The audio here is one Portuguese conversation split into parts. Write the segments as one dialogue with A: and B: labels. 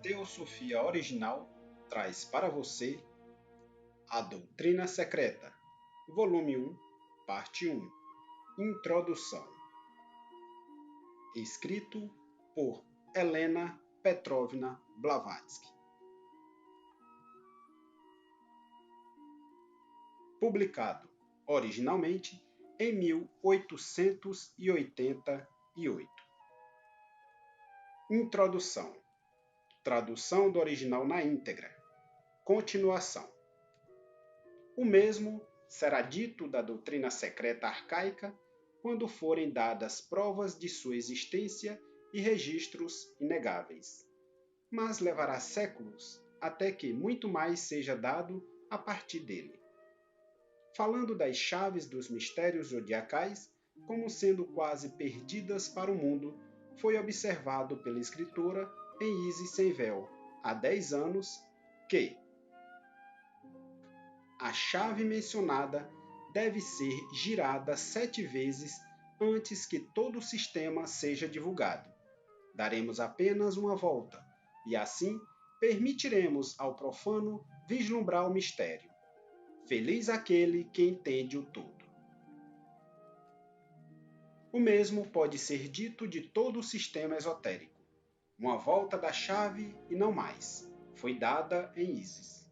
A: Teosofia Original traz para você a Doutrina Secreta, volume 1, parte 1, Introdução. Escrito por Helena Petrovna Blavatsky. Publicado originalmente em 1888. Introdução. Tradução do original na íntegra. Continuação. O mesmo será dito da doutrina secreta arcaica quando forem dadas provas de sua existência e registros inegáveis. Mas levará séculos até que muito mais seja dado a partir dele. Falando das chaves dos mistérios zodiacais como sendo quase perdidas para o mundo, foi observado pela escritora em Isis Sem Véu, há 10 anos, que a chave mencionada deve ser girada 7 vezes antes que todo o sistema seja divulgado. Daremos apenas uma volta, e assim permitiremos ao profano vislumbrar o mistério. Feliz aquele que entende o todo. O mesmo pode ser dito de todo o sistema esotérico. Uma volta da chave e não mais foi dada em Isis.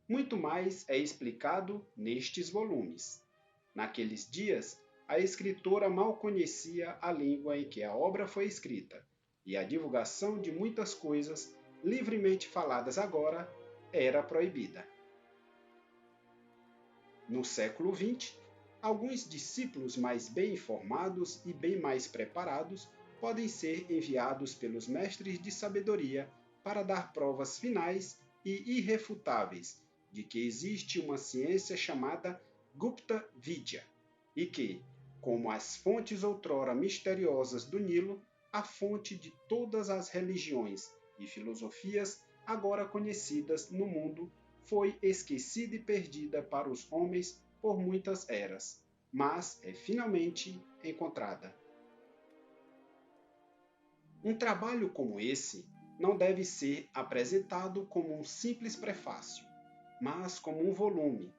A: Muito mais é explicado nestes volumes. Naqueles dias, a escritora mal conhecia a língua em que a obra foi escrita, e a divulgação de muitas coisas, livremente faladas agora, era proibida. No século XX, alguns discípulos mais bem informados e bem mais preparados podem ser enviados pelos mestres de sabedoria para dar provas finais e irrefutáveis de que existe uma ciência chamada Gupta Vidya e que, como as fontes outrora misteriosas do Nilo, a fonte de todas as religiões e filosofias agora conhecidas no mundo foi esquecida e perdida para os homens por muitas eras, mas é finalmente encontrada. Um trabalho como esse não deve ser apresentado como um simples prefácio, mas como um volume,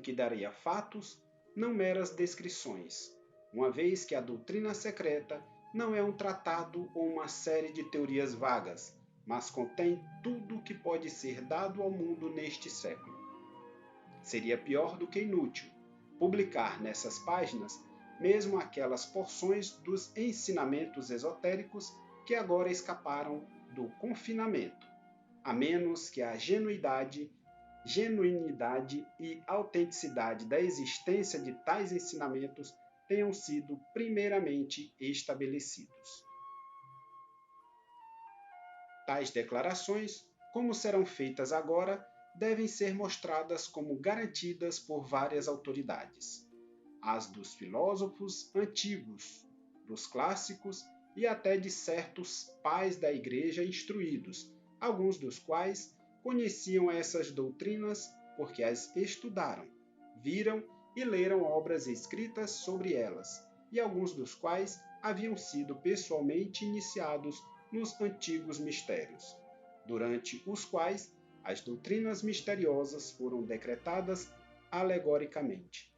A: que daria fatos, não meras descrições, uma vez que a doutrina secreta não é um tratado ou uma série de teorias vagas, mas contém tudo o que pode ser dado ao mundo neste século. Seria pior do que inútil publicar nessas páginas mesmo aquelas porções dos ensinamentos esotéricos que agora escaparam do confinamento, a menos que a genuinidade e autenticidade da existência de tais ensinamentos tenham sido primeiramente estabelecidos. Tais declarações, como serão feitas agora, devem ser mostradas como garantidas por várias autoridades. As dos filósofos antigos, dos clássicos e até de certos pais da Igreja instruídos, alguns dos quais conheciam essas doutrinas porque as estudaram, viram e leram obras escritas sobre elas, e alguns dos quais haviam sido pessoalmente iniciados nos antigos mistérios, durante os quais as doutrinas misteriosas foram decretadas alegoricamente.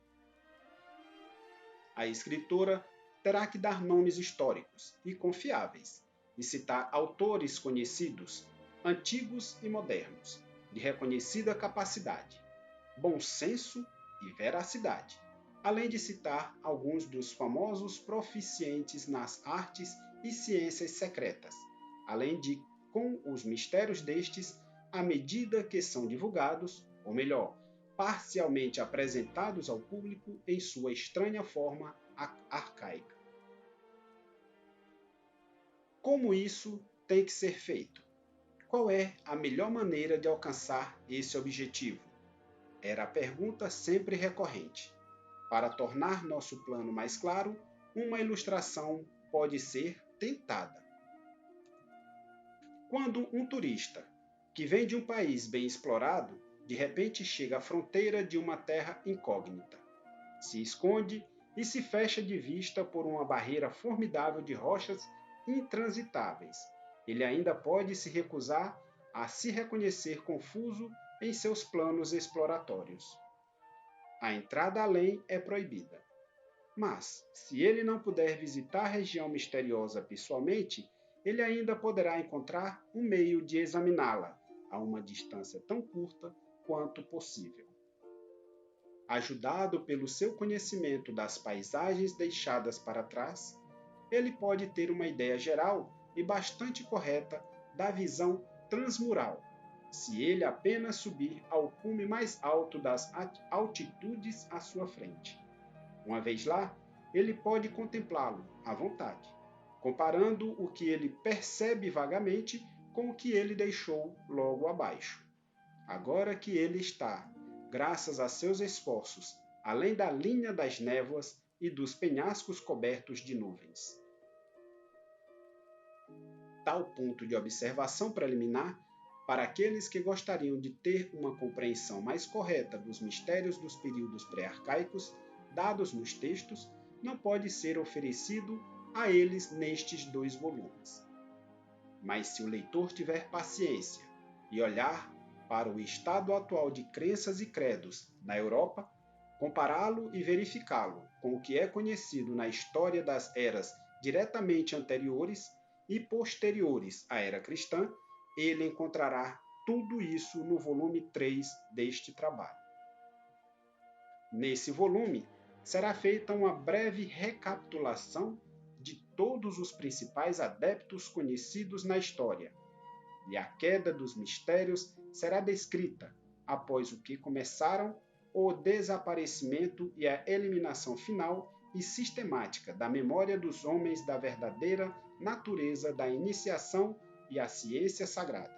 A: A escritora terá que dar nomes históricos e confiáveis, e citar autores conhecidos, antigos e modernos, de reconhecida capacidade, bom senso e veracidade, além de citar alguns dos famosos proficientes nas artes e ciências secretas, além de, com os mistérios destes, à medida que são divulgados, ou melhor, parcialmente apresentados ao público em sua estranha forma arcaica. Como isso tem que ser feito? Qual é a melhor maneira de alcançar esse objetivo? Era a pergunta sempre recorrente. Para tornar nosso plano mais claro, uma ilustração pode ser tentada. Quando um turista, que vem de um país bem explorado, de repente chega à fronteira de uma terra incógnita, se esconde e se fecha de vista por uma barreira formidável de rochas intransitáveis. Ele ainda pode se recusar a se reconhecer confuso em seus planos exploratórios. A entrada além é proibida. Mas, se ele não puder visitar a região misteriosa pessoalmente, ele ainda poderá encontrar um meio de examiná-la a uma distância tão curta quanto possível. Ajudado pelo seu conhecimento das paisagens deixadas para trás, ele pode ter uma ideia geral e bastante correta da visão transmural, se ele apenas subir ao cume mais alto das altitudes à sua frente. Uma vez lá, ele pode contemplá-lo à vontade, comparando o que ele percebe vagamente com o que ele deixou logo abaixo. Agora que ele está, graças a seus esforços, além da linha das névoas e dos penhascos cobertos de nuvens. Tal ponto de observação preliminar, para aqueles que gostariam de ter uma compreensão mais correta dos mistérios dos períodos pré-arcaicos, dados nos textos, não pode ser oferecido a eles nestes 2 volumes. Mas se o leitor tiver paciência e olhar para o estado atual de crenças e credos na Europa, compará-lo e verificá-lo com o que é conhecido na história das eras diretamente anteriores e posteriores à era cristã, ele encontrará tudo isso no volume 3 deste trabalho. Nesse volume, será feita uma breve recapitulação de todos os principais adeptos conhecidos na história, e a queda dos mistérios será descrita após o que começaram o desaparecimento e a eliminação final e sistemática da memória dos homens da verdadeira natureza da iniciação e a ciência sagrada.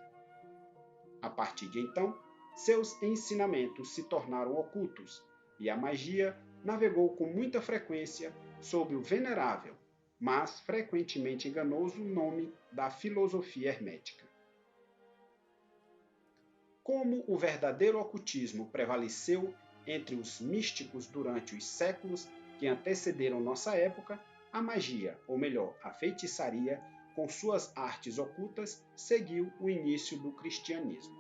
A: A partir de então, seus ensinamentos se tornaram ocultos e a magia navegou com muita frequência sob o venerável, mas frequentemente enganoso nome da filosofia hermética. Como o verdadeiro ocultismo prevaleceu entre os místicos durante os séculos que antecederam nossa época, a magia, ou melhor, a feitiçaria, com suas artes ocultas, seguiu o início do cristianismo.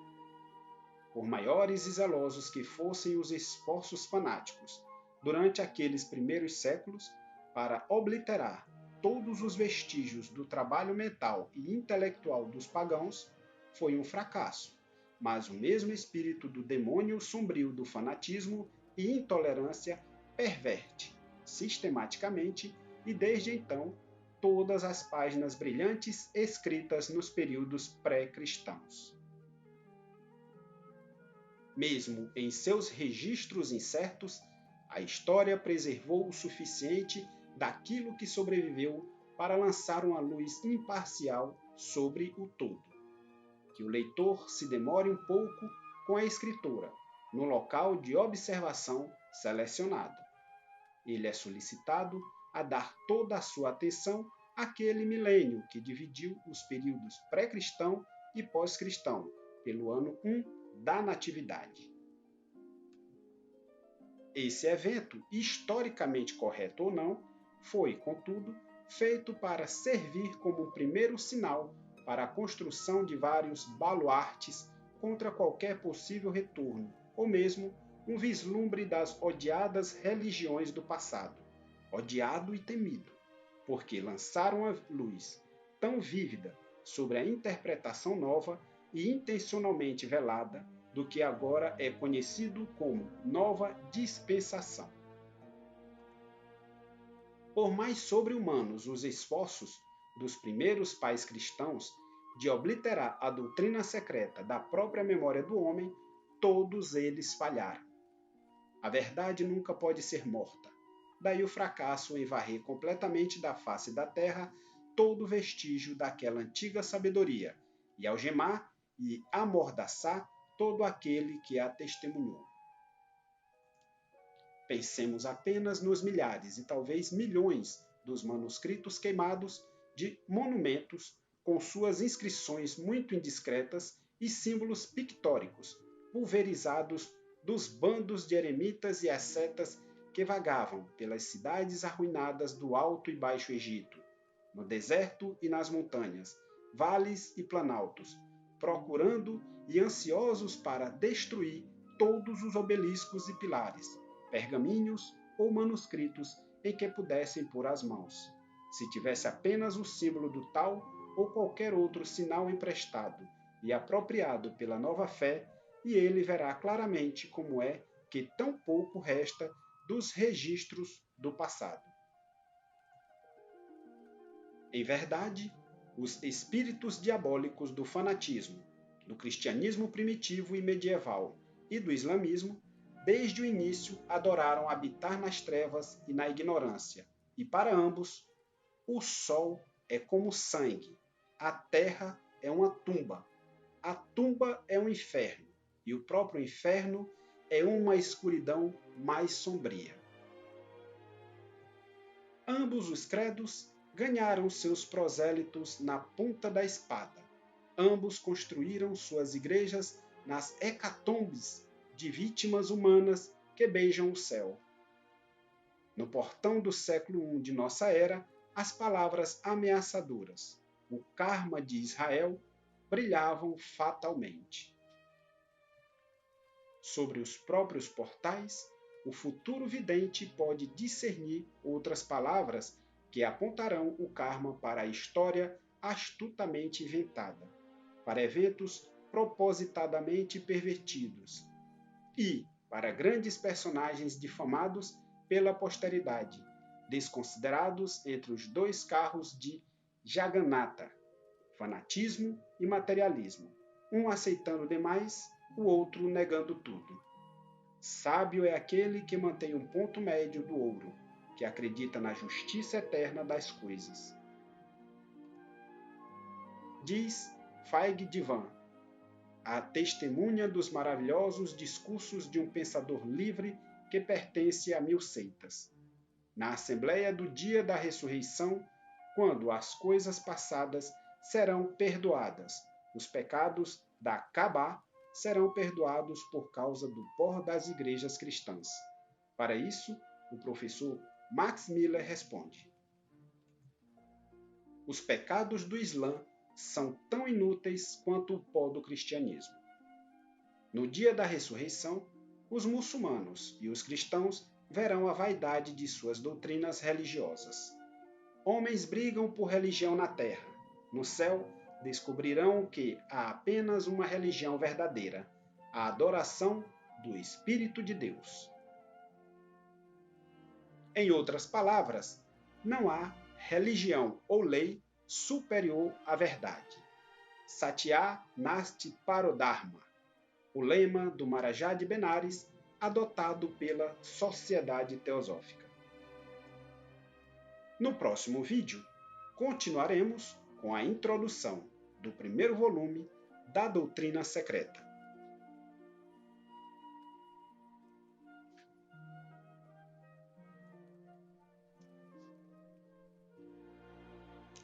A: Por maiores e zelosos que fossem os esforços fanáticos durante aqueles primeiros séculos para obliterar todos os vestígios do trabalho mental e intelectual dos pagãos, foi um fracasso, mas o mesmo espírito do demônio sombrio do fanatismo e intolerância perverte, sistematicamente e desde então, todas as páginas brilhantes escritas nos períodos pré-cristãos. Mesmo em seus registros incertos, a história preservou o suficiente daquilo que sobreviveu para lançar uma luz imparcial sobre o todo. Que o leitor se demore um pouco com a escritora, no local de observação selecionado. Ele é solicitado a dar toda a sua atenção àquele milênio que dividiu os períodos pré-cristão e pós-cristão, pelo ano 1 da Natividade. Esse evento, historicamente correto ou não, foi, contudo, feito para servir como um primeiro sinal para a construção de vários baluartes contra qualquer possível retorno, ou mesmo um vislumbre das odiadas religiões do passado, odiado e temido, porque lançaram a luz tão vívida sobre a interpretação nova e intencionalmente velada do que agora é conhecido como Nova Dispensação. Por mais sobre-humanos os esforços dos primeiros pais cristãos de obliterar a doutrina secreta da própria memória do homem, todos eles falharam. A verdade nunca pode ser morta. Daí o fracasso em varrer completamente da face da terra todo vestígio daquela antiga sabedoria e algemar e amordaçar todo aquele que a testemunhou. Pensemos apenas nos milhares e talvez milhões dos manuscritos queimados de monumentos com suas inscrições muito indiscretas e símbolos pictóricos pulverizados dos bandos de eremitas e ascetas que vagavam pelas cidades arruinadas do Alto e Baixo Egito, no deserto e nas montanhas, vales e planaltos, procurando e ansiosos para destruir todos os obeliscos e pilares, pergaminhos ou manuscritos em que pudessem pôr as mãos. Se tivesse apenas o símbolo do tal ou qualquer outro sinal emprestado e apropriado pela nova fé, e ele verá claramente como é que tão pouco resta dos registros do passado. Em verdade, os espíritos diabólicos do fanatismo, do cristianismo primitivo e medieval e do islamismo, desde o início adoraram habitar nas trevas e na ignorância, e para ambos, o sol é como sangue, a terra é uma tumba, a tumba é um inferno, e o próprio inferno é uma escuridão mais sombria. Ambos os credos ganharam seus prosélitos na ponta da espada. Ambos construíram suas igrejas nas hecatombes de vítimas humanas que beijam o céu. No portão do século I de nossa era, as palavras ameaçadoras, o karma de Israel, brilhavam fatalmente. Sobre os próprios portais, o futuro vidente pode discernir outras palavras que apontarão o karma para a história astutamente inventada, para eventos propositadamente pervertidos e para grandes personagens difamados pela posteridade, desconsiderados entre os dois carros de Jagannatha, fanatismo e materialismo, um aceitando demais, o outro negando tudo. Sábio é aquele que mantém um ponto médio do ouro, que acredita na justiça eterna das coisas. Diz Feig Divan, a testemunha dos maravilhosos discursos de um pensador livre que pertence a 1000 seitas. Na Assembleia do Dia da Ressurreição, quando as coisas passadas serão perdoadas, os pecados da Kaaba serão perdoados por causa do pó das igrejas cristãs. Para isso, o professor Max Miller responde: os pecados do Islã são tão inúteis quanto o pó do cristianismo. No dia da ressurreição, os muçulmanos e os cristãos verão a vaidade de suas doutrinas religiosas. Homens brigam por religião na terra. No céu, descobrirão que há apenas uma religião verdadeira, a adoração do Espírito de Deus. Em outras palavras, não há religião ou lei superior à verdade. Satya Nasti Parodharma, o lema do Maharaja de Benares, adotado pela Sociedade Teosófica. No próximo vídeo, continuaremos com a introdução do primeiro volume da Doutrina Secreta.